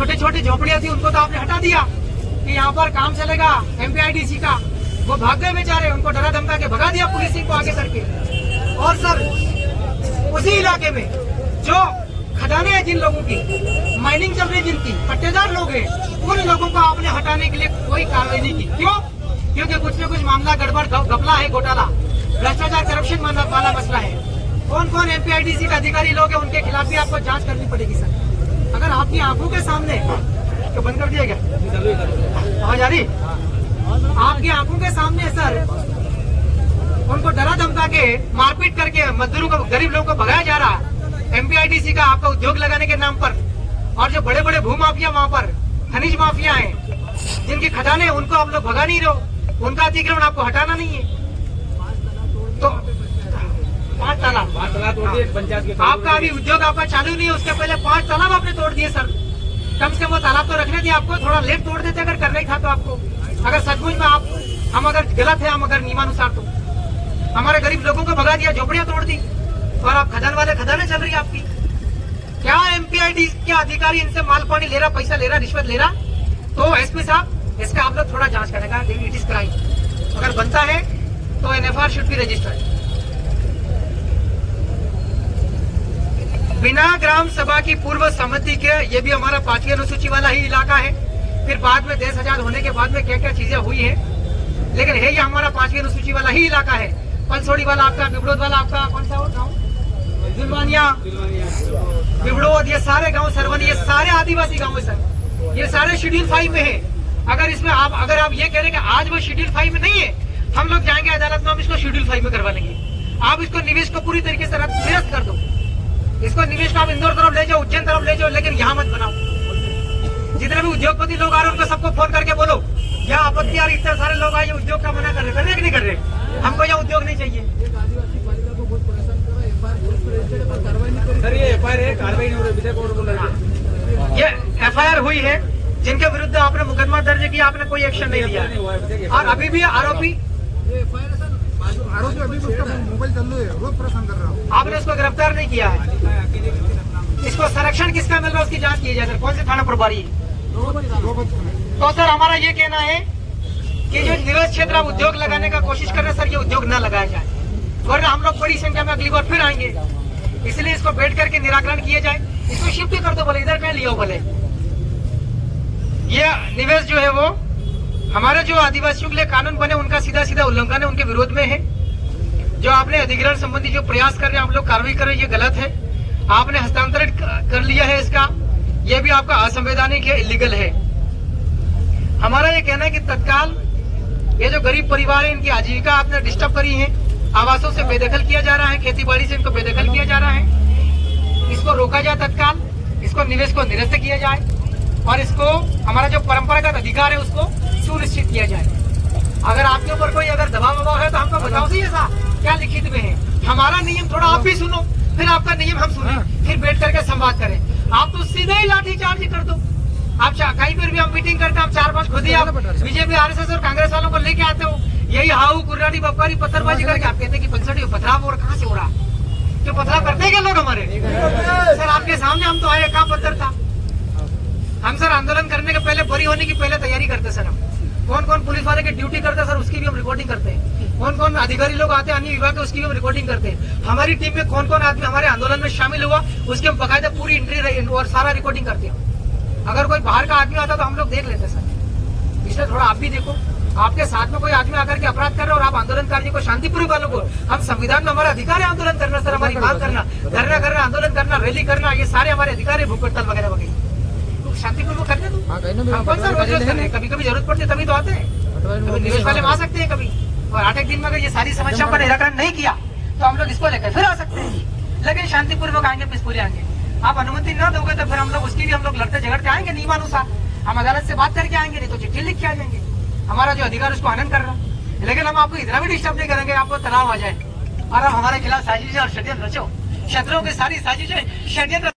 छोटे छोटे झोपड़ियां थी उनको तो आपने हटा दिया कि यहाँ पर काम चलेगा एमपीआईडीसी का। वो भाग गए बेचारे, उनको डरा धमका के भगा दिया पुलिसिंग को आगे करके। और सर उसी इलाके में जो खदानें हैं जिन लोगों की, माइनिंग चल रही जिनकी, पट्टेदार लोग हैं, उन लोगों को आपने हटाने के लिए कोई कार्रवाई नहीं की। क्यों? क्योंकि कुछ न कुछ मामला गड़बड़ घपला है, घोटाला, भ्रष्टाचार, करप्शन वाला मसला है। कौन कौन एमपीआईडीसी के अधिकारी लोग हैं उनके खिलाफ भी आपको जांच करनी पड़ेगी सर। अगर आपकी आंखों के सामने, तो बंद कर दिया क्या आवाज आ रही? आपकी आंखों के सामने सर उनको डरा धमका के मारपीट करके मजदूरों को, गरीब लोगों को भगाया जा रहा है एमपीआईडीसी का आपका उद्योग लगाने के नाम पर। और जो बड़े बड़े भूमाफिया वहाँ पर, खनिज माफिया हैं जिनकी खदानें, उनको आप लोग भगा नहीं रहो, उनका अतिक्रमण आपको हटाना नहीं है। तो 5 तालाब तोड़ दिए पंचायत के। आपका अभी उद्योग आपका चालू नहीं है, उसके पहले 5 तालाब आपने तोड़ दिए सर। कम से कम वो तालाब तो रखने थे आपको, थोड़ा लेट तोड़ देते अगर करना ही था तो आपको। अगर सचमुच में हम अगर गलत है, हम अगर नियमानुसार, तो हमारे गरीब लोगों को भगा दिया, झोपड़ियां तोड़ दी, और आप खदान वाले खदानें चल रही है आपकी। क्या एमपीआईडी के अधिकारी इनसे माल पानी ले रहा, पैसा ले रहा, रिश्वत ले रहा? तो एसपी साहब इसका आप लोग थोड़ा जांच करेगा, इट इज क्राइम। अगर बनता है तो एनएफआर शुड बी रजिस्टर्ड। बिना ग्राम सभा की पूर्व सहमति के, ये भी हमारा 5वीं अनुसूची वाला ही इलाका है। फिर बाद में देश आजाद होने के बाद में क्या क्या चीजें हुई है, लेकिन है ये हमारा 5वीं अनुसूची वाला ही इलाका है। पलसोड़ी वाला आपका, बिबड़ोद वाला आपका, कौन सा गाँव, दिलवानिया, बिबड़ोद, ये सारे गांव, सरवनी, ये सारे आदिवासी गांव है सर। ये सारे शेड्यूल 5 में है। अगर इसमें अगर आप ये कह रहे हैं कि आज वो शेड्यूल 5 में नहीं है, हम लोग जाएंगे अदालत में, हम इसको शेड्यूल 5 में करवा लेंगे। आप इसको निवेश को पूरी तरीके से निरस्त कर दो। इसको निवेश को आप इंदौर तरफ ले जाओ, उज्जैन तरफ ले जाओ, लेकिन यहाँ मत बनाओ। जितने भी उद्योगपति लोग आ रहे हैं उनको सबको फोन करके बोलो, यहाँ आपत्ति आ रही, इतने सारे लोग आए उद्योग का मना कर रहे कि नहीं कर रहे? हमको यहाँ उद्योग नहीं चाहिए। सर ये एफआईआर है, कार्रवाई नहीं हो रही, ये एफआईआर हुई है, जिनके विरुद्ध आपने मुकदमा दर्ज किया, आपने कोई एक्शन नहीं लिया। और अभी भी आरोपी अभी उसका मोबाइल चालू है, रोज परेशान कर रहा हूँ। आपने उसको गिरफ्तार नहीं किया है। इसको संरक्षण किसका मिल रहा है उसकी जांच की जाए सर। कौन से थाना प्रभारी है? तो सर हमारा ये कहना है कि जो निवेश क्षेत्र आप उद्योग लगाने का कोशिश कर रहे हैं सर, ये उद्योग न लगाया जाए, वरना हम लोग बड़ी संख्या में अगली बार फिर आएंगे। इसलिए इसको बैठ करके निराकरण किया जाए। इसको शिफ्ट कर दो, बोले इधर कहीं लियो बोले। ये निवेश जो है वो हमारे जो आदिवासियों के लिए कानून बने उनका सीधा सीधा उल्लंघन है, उनके विरोध में है। जो आपने अधिग्रहण संबंधी जो प्रयास कर रहे हैं, आप लोग कार्रवाई कर रहे हैं, ये गलत है। आपने हस्तांतरित कर लिया है इसका, ये भी आपका असंवैधानिक है, इलीगल है। हमारा ये कहना है कि तत्काल ये जो गरीब परिवार है, इनकी आजीविका आपने डिस्टर्ब करी है, आवासों से बेदखल किया जा रहा है, खेती बाड़ी से इनको बेदखल किया जा रहा है। इसको रोका जाए तत्काल, इसको निवेश को निरस्त किया जाए, और इसको हमारा जो परंपरागत अधिकार है उसको सुनिश्चित किया जाए। अगर आपके ऊपर कोई अगर दबाव है तो हमको बताओ सही, ऐसा क्या लिखित में है? हमारा नियम थोड़ा आप भी सुनो, फिर आपका नियम हम सुने, फिर बैठ करके संवाद करें। आप तो सीधे ही लाठी चार्ज कर दो। आप कहीं पर भी हम मीटिंग करते हैं, आप 4-5 खुद ही आप बीजेपी, आरएसएस और कांग्रेस वालों को लेके आते हो, यही हाउ कुर्राडी बप्पारी पत्थरबाजी करके आप कहते हैं कि पंचड़ी पथराव और कहाँ से हो रहा, जो पथराव करते हैं क्या लोग हमारे? सर आपके सामने हम तो आए, कहाँ पत्थर था? हम सर आंदोलन करने के पहले, बरी होने की पहले तैयारी करते सर। हम कौन कौन पुलिस वाले की ड्यूटी करते हैं सर, उसकी भी हम रिकॉर्डिंग करते हैं। कौन कौन अधिकारी लोग आते हैं अन्य विभाग के, उसकी भी हम रिकॉर्डिंग करते हैं। हमारी टीम में कौन कौन आदमी हमारे आंदोलन में शामिल हुआ, उसकी हम बकायदा पूरी एंट्री और सारा रिकॉर्डिंग करते हैं। अगर कोई बाहर का आदमी आता तो हम लोग देख लेते सर। इसलिए थोड़ा आप भी देखो, आपके साथ में कोई आदमी आकर के अपराध कर रहे और आप आंदोलनकारी को, शांतिपूर्वक वालों को, हम संविधान में हमारा अधिकार है आंदोलन करना सर, हमारी मांग करना, धरना करना, आंदोलन करना, रैली करना, ये सारे हमारे अधिकार है, भूख हड़ताल वगैरह वगैरह शांतिपूर्वक करने दो। हम कौन सा रोज रोज कर रहे हैं? कभी कभी जरूरत पड़ती है तभी तो आते हैं, कभी निवेश वाले आ सकते हैं कभी। और 8 दिन में अगर ये सारी समस्याओं का निराकरण नहीं किया तो हम लोग इसको लेकर फिर आ सकते हैं, लेकिन शांतिपूर्वक आएंगे, पीसफुली आएंगे। आप अनुमति न दोगे तो फिर हम लोग उसकी भी हम लोग लड़ते झगड़ते आएंगे नियमानुसार। हम अदालत से बात करके आएंगे, नहीं तो चिट्ठी लिख के आ जाएंगे। हमारा जो अधिकार उसको हनन कर रहा, लेकिन हम आपको इतना भी डिस्टर्ब नहीं करेंगे आपको तनाव आ जाए और आप हमारे खिलाफ साजिश और षड्यंत्र रचो। शत्रुओं की सारी साजिशें, षड्यंत्र